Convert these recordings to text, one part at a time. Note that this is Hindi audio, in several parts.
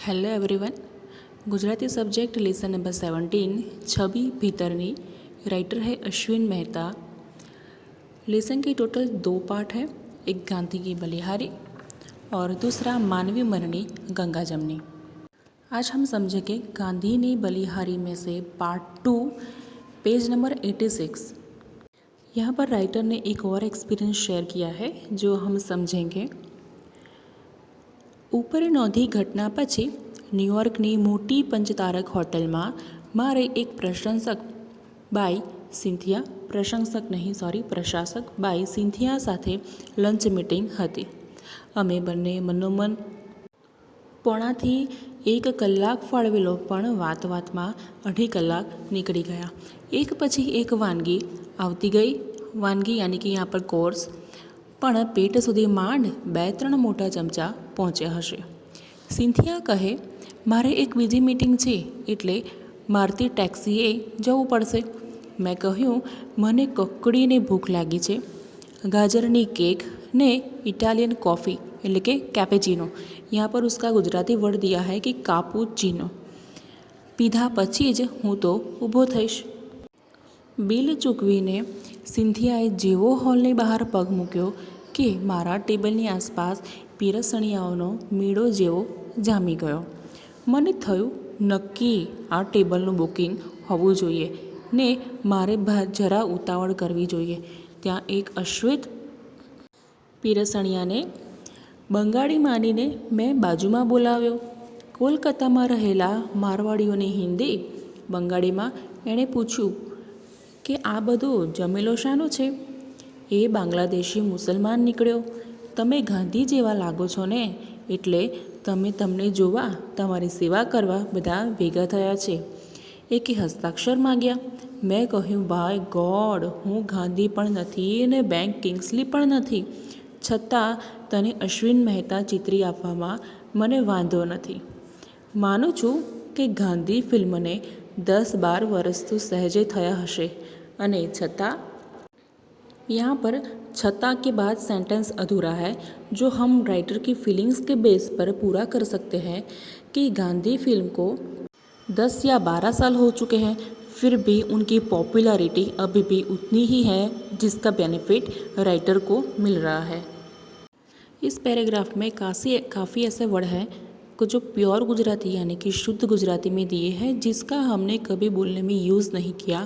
Hello everyone. Gujarati subject lesson number 17 छवि भीतरनी. राइटर है अश्विन मेहता. लेसन के टोटल 2 पार्ट है. एक गांधी की बलिहारी और दूसरा मानवीय मरनी गंगा जमनी. आज हम समझेंगे गांधी ने बलिहारी में से पार्ट 2 पेज नंबर 86. यहाँ पर राइटर ने एक और एक्सपीरियंस शेयर किया है जो हम समझेंगे. ઉપર નોંધી ઘટના પછી ન્યૂયોર્કની મોટી પંચતારક હોટલમાં મારે એક પ્રશાસક બાઈ સિન્થિયા સાથે લંચ મીટિંગ હતી. અમે બંને મનોમન પોણાથી 1 કલાક ફાળવેલો, પણ વાતમાં 2.5 કલાક નીકળી ગયા. એક પછી એક વાનગી આવતી ગઈ. વાનગી યાની કે यहाँ पर કોર્સ, પણ પેટ સુધી માંડ 2-3 મોટા ચમચા પહોંચ્યા હશે. સિન્થિયા કહે, મારે એક બીજી મીટિંગ છે એટલે મારતી ટેક્સીએ જવું પડશે. મેં કહ્યું, મને કકડીને ભૂખ લાગી છે. ગાજરની કેક ને ઇટાલિયન कॉफ़ी એટલે કે कैपेचिनो. यहाँ पर उसका गुजराती वर्ड दिया है कि कापुचिनो. पीधा પછી જ હું તો ઊભો થઈશ. બિલ ચૂકવીને સિન્થિયાએ જેવો હોલની બહાર પગ મૂક્યો કે મારા ટેબલની આસપાસ પીરસણીયાઓનો મેળો જેવો જામી ગયો. મને થયું, નક્કી આ ટેબલનું બુકિંગ હોવું જોઈએ ને મારે જરા ઉતાવળ કરવી જોઈએ. ત્યાં એક અશ્વેત પીરસણીયાને બંગાળી માનીને મેં બાજુમાં બોલાવ્યો. કોલકાતામાં રહેલા મારવાડીઓની હિન્દી બંગાળીમાં એણે પૂછ્યું કે આ બધું જમેલો શાનો છે? એ બાંગ્લાદેશી મુસલમાન નીકળ્યો. તમે ગાંધી જેવા લાગો છો ને, એટલે તમને જોવા, તમારી સેવા કરવા બધા ભેગા થયા છે. એકે હસ્તાક્ષર માગ્યા. મેં કહ્યું, બાય ગોડ, હું ગાંધી પણ નથી અને બેંક કિંગ્સલી પણ નથી. છતાં તને અશ્વિન મહેતા ચિતરી આપવામાં મને વાંધો નથી. માનું છું કે ગાંધી ફિલ્મને 10-12 વર્ષ તો સહેજે થયા હશે, અને छता. यहाँ पर छता के बाद सेंटेंस अधूरा है जो हम राइटर की फीलिंग्स के बेस पर पूरा कर सकते हैं कि गांधी फिल्म को 10 या 12 साल हो चुके हैं, फिर भी उनकी पॉपुलैरिटी अभी भी उतनी ही है जिसका बेनिफिट राइटर को मिल रहा है. इस पैराग्राफ में काफ़ी ऐसे वर्ड हैं जो प्योर गुजराती यानी कि शुद्ध गुजराती में दिए हैं, जिसका हमने कभी बोलने में यूज़ नहीं किया.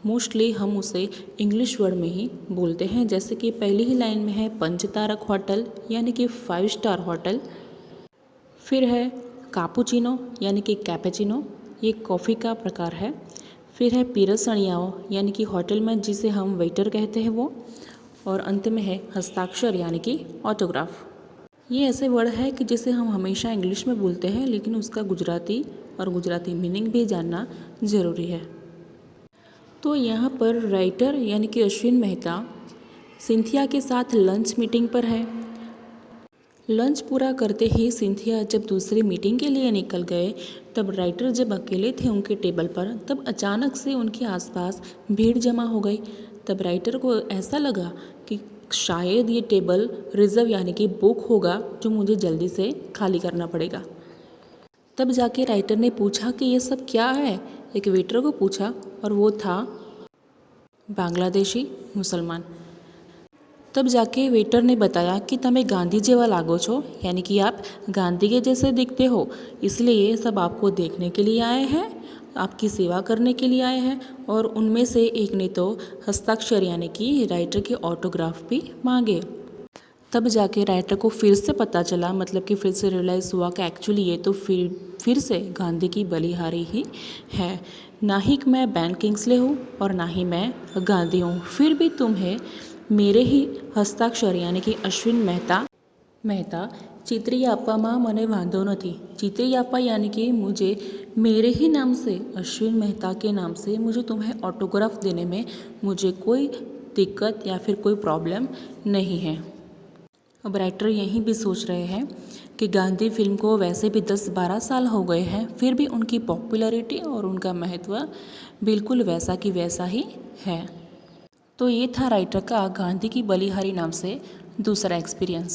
मोस्टली हम उसे इंग्लिश वर्ड में ही बोलते हैं. जैसे कि पहली ही लाइन में है पंचतारक होटल यानी कि 5 स्टार होटल. फिर है कापुचिनो यानी कि कैपेचिनो, ये कॉफ़ी का प्रकार है. फिर है पीरसणियाओ यानी कि होटल में जिसे हम वेटर कहते हैं वो. और अंत में है हस्ताक्षर यानी कि ऑटोग्राफ. ये ऐसे वर्ड है कि जिसे हम हमेशा इंग्लिश में बोलते हैं, लेकिन उसका गुजराती और गुजराती मीनिंग भी जानना ज़रूरी है. तो यहाँ पर राइटर यानी कि अश्विन मेहता सिंथिया के साथ लंच मीटिंग पर है. लंच पूरा करते ही सिंथिया जब दूसरी मीटिंग के लिए निकल गए, तब राइटर जब अकेले थे उनके टेबल पर, तब अचानक से उनके आसपास भीड़ जमा हो गई. तब राइटर को ऐसा लगा कि शायद ये टेबल रिज़र्व यानी कि बुक होगा, जो मुझे जल्दी से खाली करना पड़ेगा. तब जाके राइटर ने पूछा कि ये सब क्या है. एक वेटर को पूछा और वो था बांग्लादेशी मुसलमान. तब जाके वेटर ने बताया कि तमें गांधी जेवा लागो छो, यानी कि आप गांधी के जैसे दिखते हो, इसलिए ये सब आपको देखने के लिए आए हैं, आपकी सेवा करने के लिए आए हैं. और उनमें से एक ने तो हस्ताक्षर यानी कि राइटर के ऑटोग्राफ भी मांगे. तब जाके राइटर को फिर से पता चला, मतलब कि फिर से रियलाइज़ हुआ कि एक्चुअली ये तो फिर से गांधी की बलिहारी ही है. ना ही मैं बेन किंग्सले हूँ और ना ही मैं गांधी हूँ, फिर भी तुम्हें मेरे ही हस्ताक्षर यानी कि अश्विन मेहता चितरी आपवामां मने वांधो नहीं. चितरी आपवा यानी कि मुझे मेरे ही नाम से, अश्विन मेहता के नाम से मुझे तुम्हें ऑटोग्राफ देने में मुझे कोई दिक्कत या फिर कोई प्रॉब्लम नहीं है. अब राइटर यहीं भी सोच रहे हैं कि गांधी फिल्म को वैसे भी 10-12 साल हो गए हैं, फिर भी उनकी पॉपुलैरिटी और उनका महत्व बिल्कुल वैसा कि वैसा ही है. तो ये था राइटर का गांधी की बलिहारी नाम से दूसरा एक्सपीरियंस.